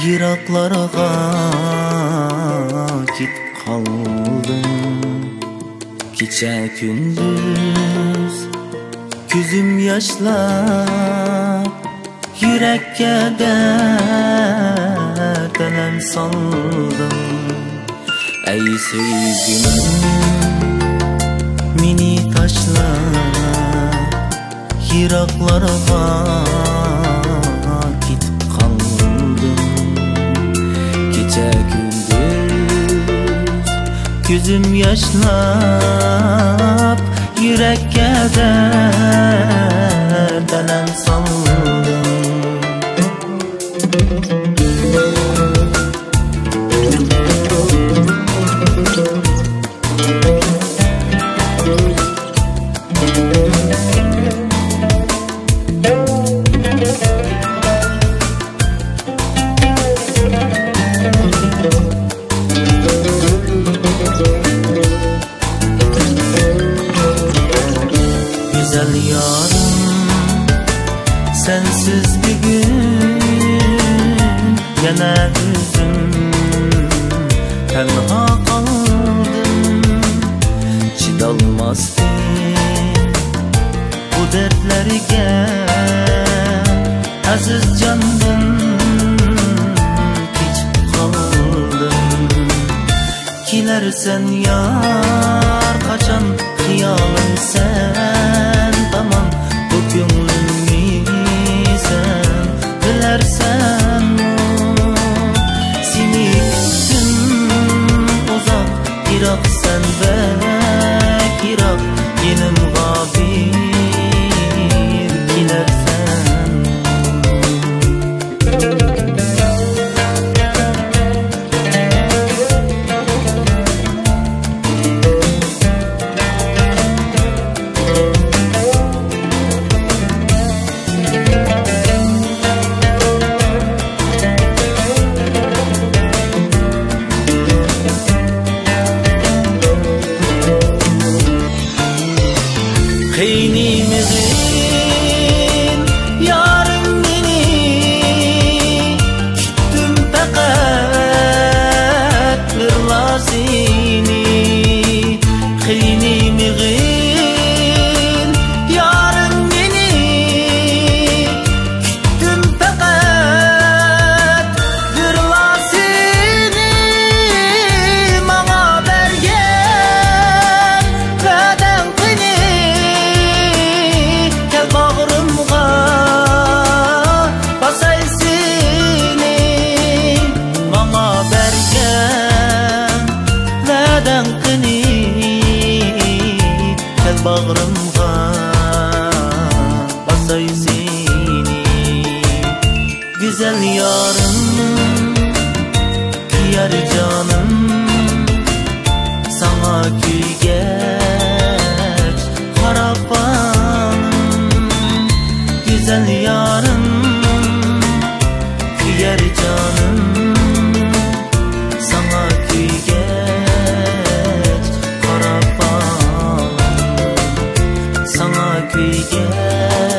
Yiraklarga git kaldım. Gece gündüz gözüm yaşlar, yürekke delem saldım. Ey sevgilim, mini taşlar yiraklarga git kaldım. Gece gündüz gözüm yaşlap, yürekke delem saldım. Güzel yarım, sensiz bir gün yana üzüm, tenha kaldım. Çidalmazdı bu dertlerge aziz candım, hiç kaldım. Kilersen yar kaçan hıyalım sen, tamam bu gönlümü sen dilersen. Seni küstüm uzak, Irak sen bek Irak, yenim gabir kilersen. Kıynimizin yarım beni küttüm fakat bir seni. Kıynimizin yarım beni küttüm fakat bir seni. Bana bergen veden kıyni bağrımga basay seni. Güzel yarım, yar canım, sana küygeç harapanım. Güzel yarım, yar canım, sana küygeç harapanım. Sana küygeç